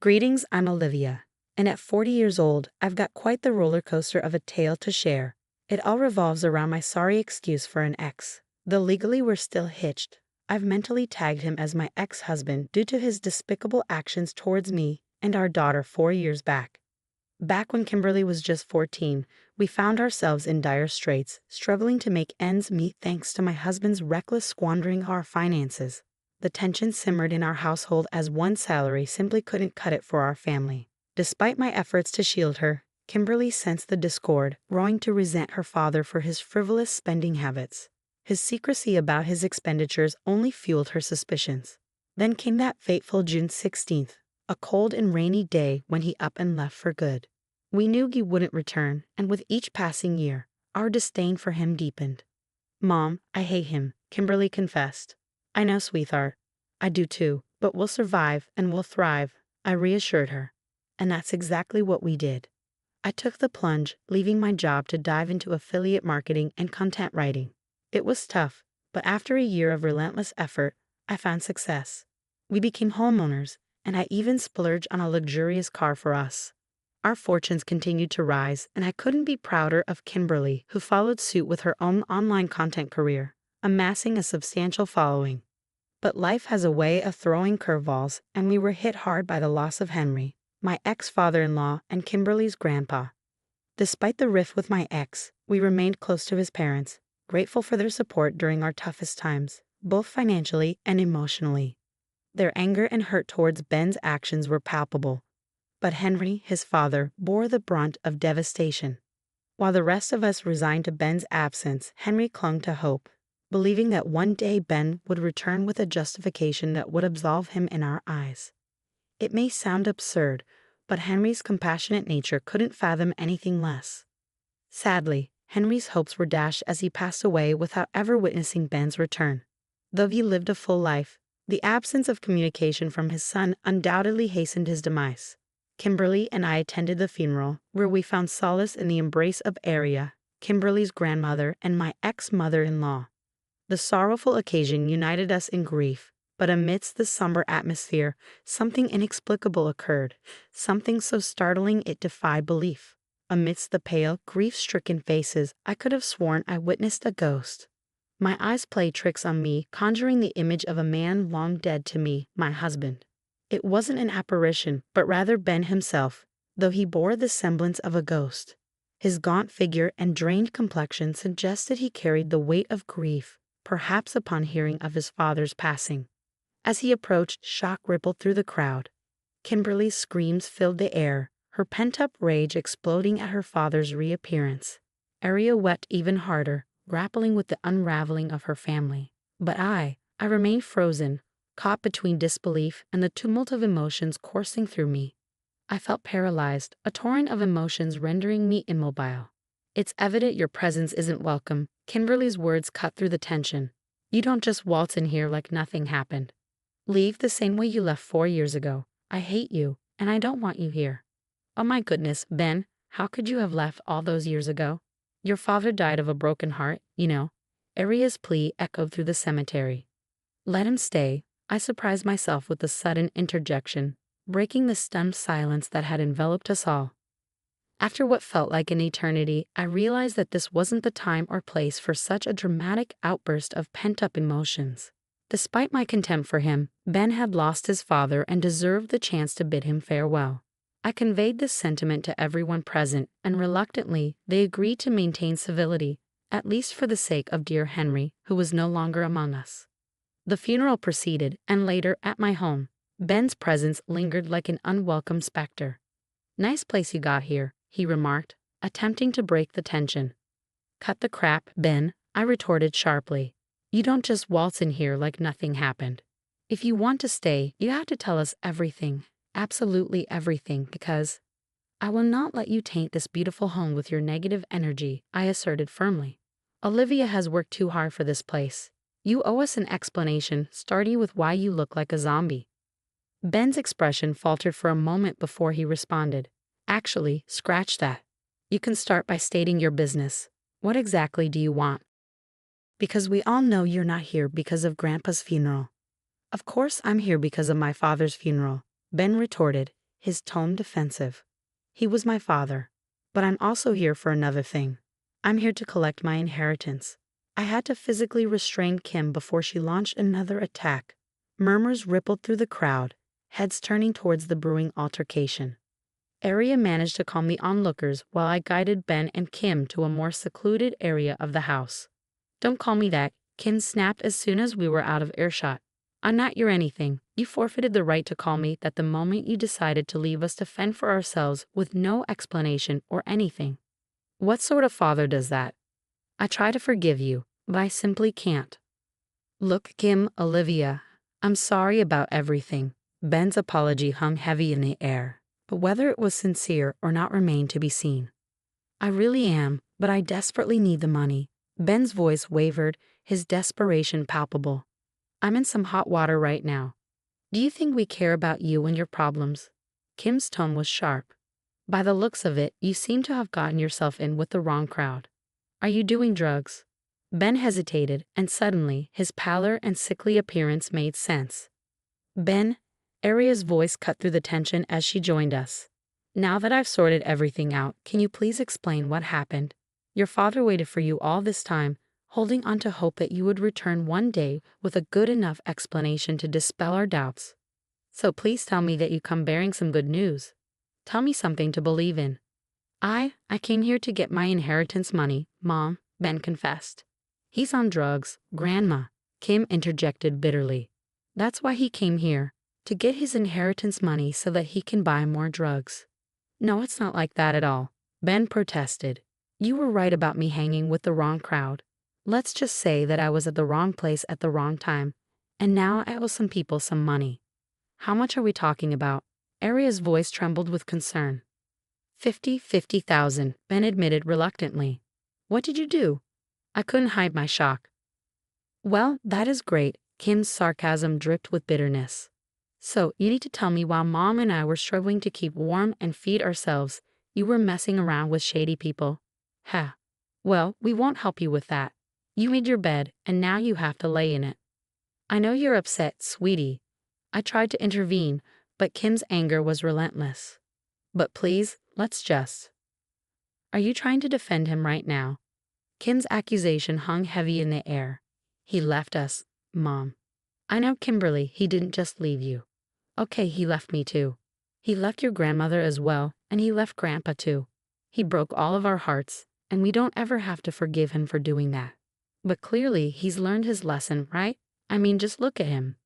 Greetings, I'm Olivia, and at 40 years old, I've got quite the roller coaster of a tale to share. It all revolves around my sorry excuse for an ex. Though legally we're still hitched, I've mentally tagged him as my ex-husband due to his despicable actions towards me and our daughter 4 years back. Back when Kimberly was just 14, we found ourselves in dire straits, struggling to make ends meet thanks to my husband's reckless squandering of our finances. The tension simmered in our household as one salary simply couldn't cut it for our family. Despite my efforts to shield her, Kimberly sensed the discord, growing to resent her father for his frivolous spending habits. His secrecy about his expenditures only fueled her suspicions. Then came that fateful June 16th, a cold and rainy day when he up and left for good. We knew he wouldn't return, and with each passing year, our disdain for him deepened. "Mom, I hate him," Kimberly confessed. "I know, sweetheart. I do too, but we'll survive and we'll thrive," I reassured her. And that's exactly what we did. I took the plunge, leaving my job to dive into affiliate marketing and content writing. It was tough, but after a year of relentless effort, I found success. We became homeowners, and I even splurged on a luxurious car for us. Our fortunes continued to rise, and I couldn't be prouder of Kimberly, who followed suit with her own online content career, amassing a substantial following. But life has a way of throwing curveballs, and we were hit hard by the loss of Henry, my ex-father-in-law and Kimberly's grandpa. Despite the rift with my ex, we remained close to his parents, grateful for their support during our toughest times, both financially and emotionally. Their anger and hurt towards Ben's actions were palpable. But Henry, his father, bore the brunt of devastation. While the rest of us resigned to Ben's absence, Henry clung to hope, believing that one day Ben would return with a justification that would absolve him in our eyes. It may sound absurd, but Henry's compassionate nature couldn't fathom anything less. Sadly, Henry's hopes were dashed as he passed away without ever witnessing Ben's return. Though he lived a full life, the absence of communication from his son undoubtedly hastened his demise. Kimberly and I attended the funeral, where we found solace in the embrace of Aria, Kimberly's grandmother and my ex-mother-in-law. The sorrowful occasion united us in grief, but amidst the somber atmosphere, something inexplicable occurred, something so startling it defied belief. Amidst the pale, grief-stricken faces, I could have sworn I witnessed a ghost. My eyes played tricks on me, conjuring the image of a man long dead to me, my husband. It wasn't an apparition, but rather Ben himself, though he bore the semblance of a ghost. His gaunt figure and drained complexion suggested he carried the weight of grief, perhaps upon hearing of his father's passing. As he approached, shock rippled through the crowd. Kimberly's screams filled the air, her pent-up rage exploding at her father's reappearance. Aria wept even harder, grappling with the unraveling of her family. But I remained frozen, caught between disbelief and the tumult of emotions coursing through me. I felt paralyzed, a torrent of emotions rendering me immobile. "It's evident your presence isn't welcome," Kimberly's words cut through the tension. "You don't just waltz in here like nothing happened. Leave the same way you left 4 years ago. I hate you, and I don't want you here." "Oh my goodness, Ben, how could you have left all those years ago? Your father died of a broken heart, you know." Aria's plea echoed through the cemetery. "Let him stay." I surprised myself with a sudden interjection, breaking the stunned silence that had enveloped us all. After what felt like an eternity, I realized that this wasn't the time or place for such a dramatic outburst of pent-up emotions. Despite my contempt for him, Ben had lost his father and deserved the chance to bid him farewell. I conveyed this sentiment to everyone present, and reluctantly, they agreed to maintain civility, at least for the sake of dear Henry, who was no longer among us. The funeral proceeded, and later, at my home, Ben's presence lingered like an unwelcome specter. "Nice place you got here," he remarked, attempting to break the tension. "Cut the crap, Ben," I retorted sharply. "You don't just waltz in here like nothing happened. If you want to stay, you have to tell us everything, absolutely everything, because—" "I will not let you taint this beautiful home with your negative energy," I asserted firmly. "Olivia has worked too hard for this place. You owe us an explanation, starting with why you look like a zombie." Ben's expression faltered for a moment before he responded. "Actually, scratch that. You can start by stating your business. What exactly do you want?" "Because we all know you're not here because of Grandpa's funeral." "Of course I'm here because of my father's funeral," Ben retorted, his tone defensive. He was my father. But I'm also here for another thing. I'm here to collect my inheritance. I had to physically restrain Kim before she launched another attack. Murmurs rippled through the crowd, heads turning towards the brewing altercation. Arya managed to calm the onlookers while I guided Ben and Kim to a more secluded area of the house. Don't call me that, Kim snapped as soon as we were out of earshot. I'm not your anything. You forfeited the right to call me that the moment you decided to leave us to fend for ourselves with no explanation or anything. What sort of father does that? I try to forgive you, but I simply can't. Look, Kim, Olivia, I'm sorry about everything. Ben's apology hung heavy in the air, but whether it was sincere or not remained to be seen. I really am, but I desperately need the money. Ben's voice wavered, his desperation palpable. I'm in some hot water right now. Do you think we care about you and your problems? Kim's tone was sharp. By the looks of it, you seem to have gotten yourself in with the wrong crowd. Are you doing drugs? Ben hesitated, and suddenly his pallor and sickly appearance made sense. Ben, Arya's voice cut through the tension as she joined us. Now that I've sorted everything out, can you please explain what happened? Your father waited for you all this time, holding on to hope that you would return one day with a good enough explanation to dispel our doubts. So please tell me that you come bearing some good news. Tell me something to believe in. I came here to get my inheritance money, Mom, Ben confessed. He's on drugs, Grandma, Kim interjected bitterly. That's why he came here, to get his inheritance money so that he can buy more drugs. No, it's not like that at all, Ben protested. You were right about me hanging with the wrong crowd. Let's just say that I was at the wrong place at the wrong time, and now I owe some people some money. How much are we talking about? Arya's voice trembled with concern. 50,000, Ben admitted reluctantly. What did you do? I couldn't hide my shock. Well, that is great, Kim's sarcasm dripped with bitterness. So, you need to tell me while Mom and I were struggling to keep warm and feed ourselves, you were messing around with shady people. Ha. Well, we won't help you with that. You made your bed, and now you have to lay in it. I know you're upset, sweetie. I tried to intervene, but Kim's anger was relentless. But please, let's just. Are you trying to defend him right now? Kim's accusation hung heavy in the air. He left us, Mom. I know, Kimberly, he didn't just leave you. Okay, he left me too. He left your grandmother as well, and he left Grandpa too. He broke all of our hearts, and we don't ever have to forgive him for doing that. But clearly, he's learned his lesson, right? I mean, just look at him.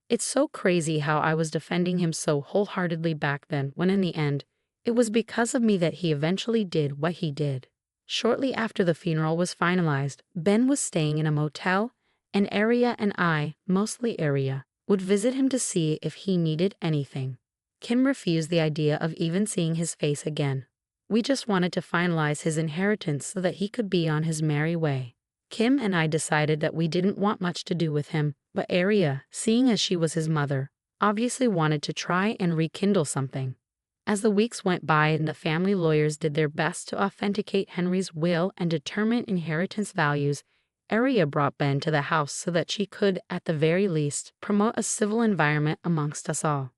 It's so crazy how I was defending him so wholeheartedly back then when in the end, it was because of me that he eventually did what he did. Shortly after the funeral was finalized, Ben was staying in a motel, and Arya and I, mostly Arya, would visit him to see if he needed anything. Kim refused the idea of even seeing his face again. We just wanted to finalize his inheritance so that he could be on his merry way. Kim and I decided that we didn't want much to do with him, but Arya, seeing as she was his mother, obviously wanted to try and rekindle something. As the weeks went by and the family lawyers did their best to authenticate Henry's will and determine inheritance values, Arya brought Ben to the house so that she could, at the very least, promote a civil environment amongst us all.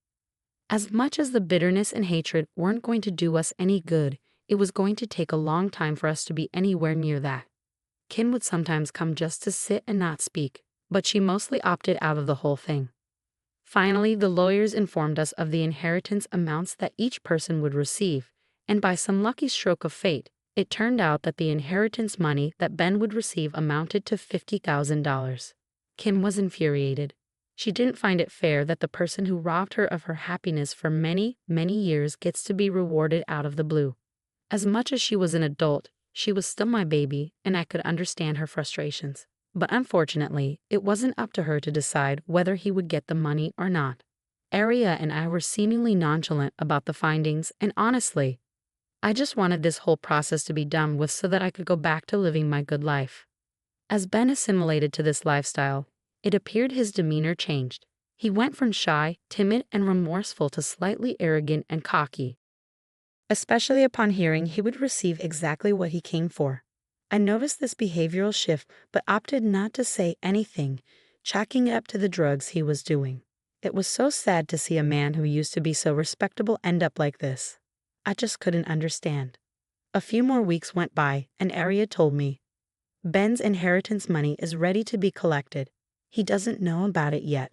As much as the bitterness and hatred weren't going to do us any good, it was going to take a long time for us to be anywhere near that. Kim would sometimes come just to sit and not speak, but she mostly opted out of the whole thing. Finally, the lawyers informed us of the inheritance amounts that each person would receive, and by some lucky stroke of fate, it turned out that the inheritance money that Ben would receive amounted to $50,000. Kim was infuriated. She didn't find it fair that the person who robbed her of her happiness for many, many years gets to be rewarded out of the blue. As much as she was an adult, she was still my baby, and I could understand her frustrations. But unfortunately, it wasn't up to her to decide whether he would get the money or not. Arya and I were seemingly nonchalant about the findings, and honestly, I just wanted this whole process to be done with so that I could go back to living my good life. As Ben assimilated to this lifestyle, it appeared his demeanor changed. He went from shy, timid, and remorseful to slightly arrogant and cocky, especially upon hearing he would receive exactly what he came for. I noticed this behavioral shift but opted not to say anything, chalking it up to the drugs he was doing. It was so sad to see a man who used to be so respectable end up like this. I just couldn't understand. A few more weeks went by, and Arya told me, Ben's inheritance money is ready to be collected. He doesn't know about it yet,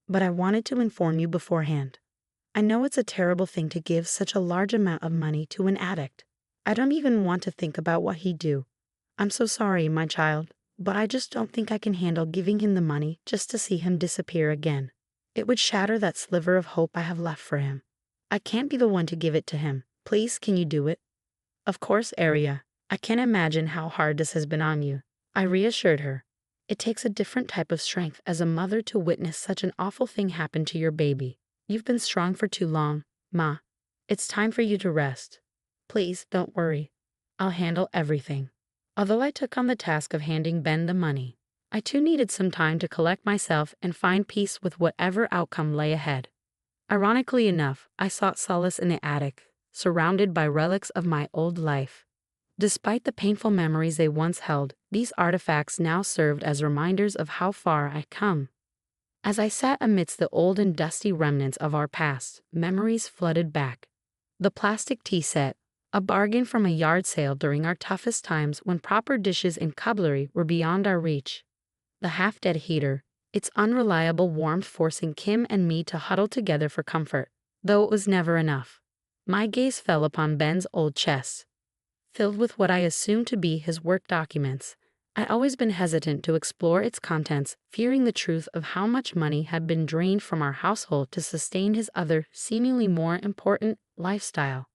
but I wanted to inform you beforehand. I know it's a terrible thing to give such a large amount of money to an addict. I don't even want to think about what he'd do. I'm so sorry, my child, but I just don't think I can handle giving him the money just to see him disappear again. It would shatter that sliver of hope I have left for him. I can't be the one to give it to him. Please, can you do it? Of course, Arya. I can't imagine how hard this has been on you. I reassured her. It takes a different type of strength as a mother to witness such an awful thing happen to your baby. You've been strong for too long, Ma. It's time for you to rest. Please, don't worry. I'll handle everything. Although I took on the task of handing Ben the money, I too needed some time to collect myself and find peace with whatever outcome lay ahead. Ironically enough, I sought solace in the attic, surrounded by relics of my old life. Despite the painful memories they once held, these artifacts now served as reminders of how far I'd come. As I sat amidst the old and dusty remnants of our past, memories flooded back. The plastic tea set, a bargain from a yard sale during our toughest times when proper dishes and cutlery were beyond our reach. The half-dead heater, its unreliable warmth forcing Kim and me to huddle together for comfort, though it was never enough. My gaze fell upon Ben's old chest, filled with what I assumed to be his work documents. I'd always been hesitant to explore its contents, fearing the truth of how much money had been drained from our household to sustain his other, seemingly more important, lifestyle.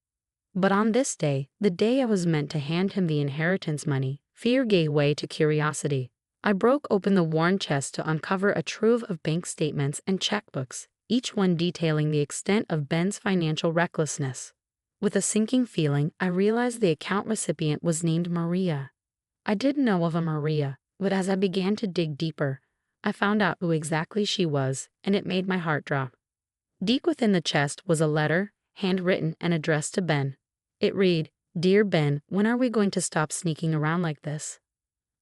But on this day, the day I was meant to hand him the inheritance money, fear gave way to curiosity. I broke open the worn chest to uncover a trove of bank statements and checkbooks, each one detailing the extent of Ben's financial recklessness. With a sinking feeling, I realized the account recipient was named Maria. I didn't know of a Maria, but as I began to dig deeper, I found out who exactly she was, and it made my heart drop. Deep within the chest was a letter, handwritten and addressed to Ben. It read, "Dear Ben, when are we going to stop sneaking around like this?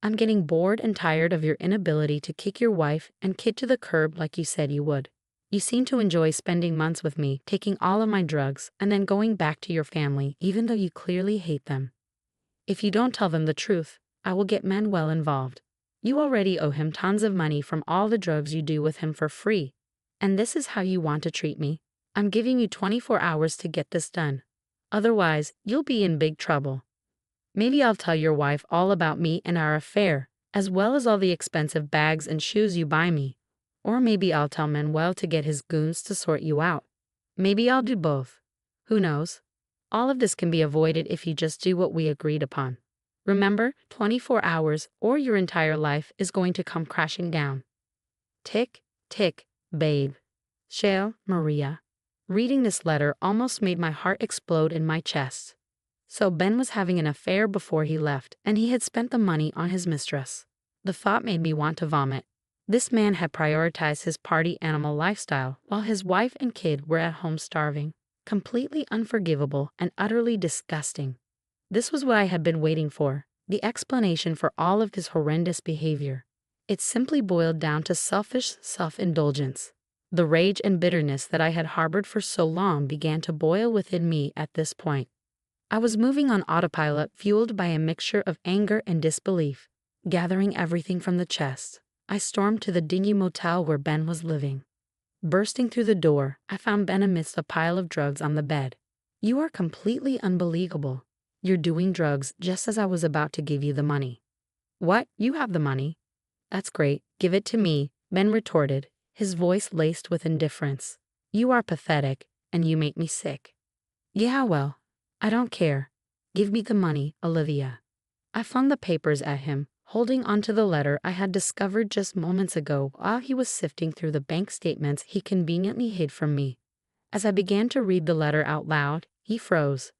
I'm getting bored and tired of your inability to kick your wife and kid to the curb like you said you would. You seem to enjoy spending months with me, taking all of my drugs, and then going back to your family even though you clearly hate them. If you don't tell them the truth, I will get Manuel involved. You already owe him tons of money from all the drugs you do with him for free. And this is how you want to treat me? I'm giving you 24 hours to get this done. Otherwise, you'll be in big trouble. Maybe I'll tell your wife all about me and our affair, as well as all the expensive bags and shoes you buy me. Or maybe I'll tell Manuel to get his goons to sort you out. Maybe I'll do both. Who knows? All of this can be avoided if you just do what we agreed upon. Remember, 24 hours or your entire life is going to come crashing down. Tick, tick, babe. Shale, Maria." Reading this letter almost made my heart explode in my chest. So Ben was having an affair before he left, and he had spent the money on his mistress. The thought made me want to vomit. This man had prioritized his party animal lifestyle while his wife and kid were at home starving. Completely unforgivable and utterly disgusting. This was what I had been waiting for, the explanation for all of his horrendous behavior. It simply boiled down to selfish self-indulgence. The rage and bitterness that I had harbored for so long began to boil within me at this point. I was moving on autopilot, fueled by a mixture of anger and disbelief. Gathering everything from the chest, I stormed to the dingy motel where Ben was living. Bursting through the door, I found Ben amidst a pile of drugs on the bed. "You are completely unbelievable. You're doing drugs just as I was about to give you the money." "What? You have the money?" "That's great. Give it to me," Ben retorted, his voice laced with indifference. "You are pathetic, and you make me sick." "Yeah, well, I don't care. Give me the money, Olivia." I flung the papers at him, holding onto the letter I had discovered just moments ago while he was sifting through the bank statements he conveniently hid from me. As I began to read the letter out loud, he froze.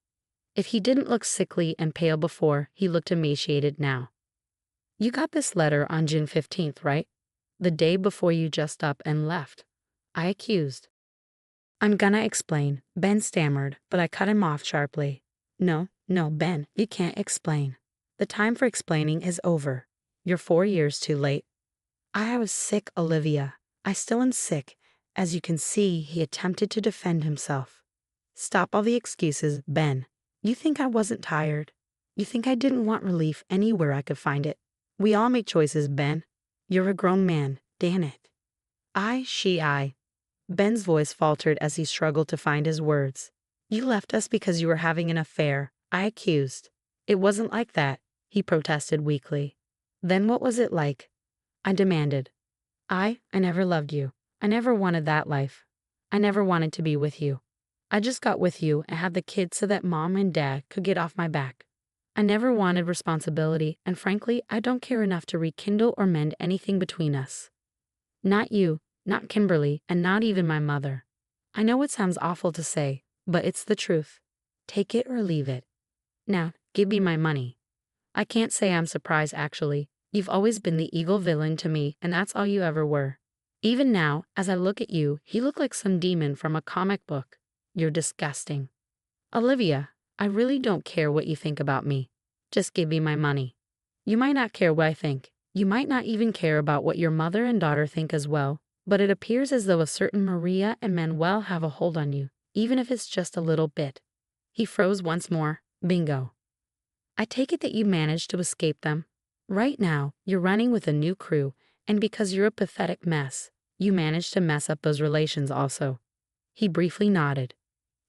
If he didn't look sickly and pale before, he looked emaciated now. "You got this letter on June 15th, right? The day before you just up and left," I accused. "I'm gonna explain," Ben stammered, but I cut him off sharply. No, Ben, you can't explain. The time for explaining is over. You're 4 years too late." I was sick, Olivia. I still am sick, As you can see, he attempted to defend himself. Stop all the excuses, Ben. You think I wasn't tired? You think I didn't want relief anywhere I could find it? We all make choices, Ben. You're a grown man, damn it. I. Ben's voice faltered as he struggled to find his words. You left us because you were having an affair, I accused. It wasn't like that, he protested weakly. Then what was it like? I demanded. I never loved you. I never wanted that life. I never wanted to be with you. I just got with you and had the kids so that Mom and Dad could get off my back. I never wanted responsibility, and frankly, I don't care enough to rekindle or mend anything between us. Not you, not Kimberly, and not even my mother. I know it sounds awful to say, but it's the truth. Take it or leave it. Now, give me my money. I can't say I'm surprised, actually. You've always been the evil villain to me, and that's all you ever were. Even now, as I look at you, you look like some demon from a comic book. You're disgusting. Olivia, I really don't care what you think about me. Just give me my money. You might not care what I think. You might not even care about what your mother and daughter think as well, but it appears as though a certain Maria and Manuel have a hold on you, even if it's just a little bit. He froze once more. Bingo. I take it that you managed to escape them. Right now, you're running with a new crew, and because you're a pathetic mess, you managed to mess up those relations also. He briefly nodded.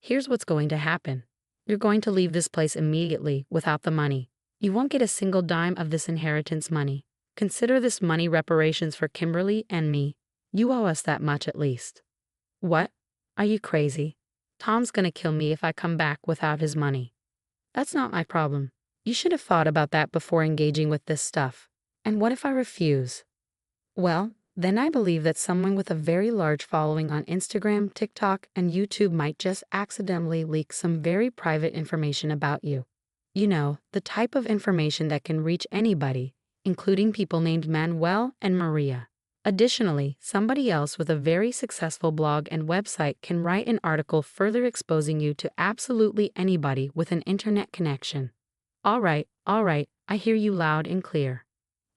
Here's what's going to happen. You're going to leave this place immediately without the money. You won't get a single dime of this inheritance money. Consider this money reparations for Kimberly and me. You owe us that much at least. What? Are you crazy? Tom's gonna kill me if I come back without his money. That's not my problem. You should have thought about that before engaging with this stuff. And what if I refuse? Well, then I believe that someone with a very large following on Instagram, TikTok, and YouTube might just accidentally leak some very private information about you. You know, the type of information that can reach anybody, including people named Manuel and Maria. Additionally, somebody else with a very successful blog and website can write an article further exposing you to absolutely anybody with an internet connection. All right, I hear you loud and clear.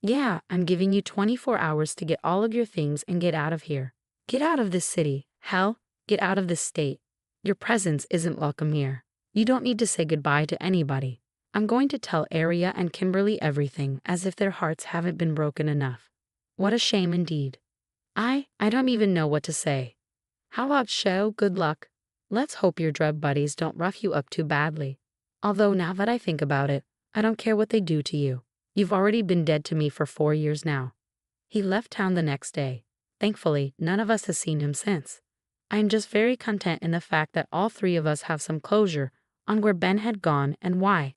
Yeah, I'm giving you 24 hours to get all of your things and get out of here. Get out of this city. Hell, get out of this state. Your presence isn't welcome here. You don't need to say goodbye to anybody. I'm going to tell Aria and Kimberly everything as if their hearts haven't been broken enough. What a shame indeed. I don't even know what to say. How about show good luck? Let's hope your drug buddies don't rough you up too badly. Although now that I think about it, I don't care what they do to you. You've already been dead to me for 4 years now. He left town the next day. Thankfully, none of us has seen him since. I am just very content in the fact that all three of us have some closure on where Ben had gone and why.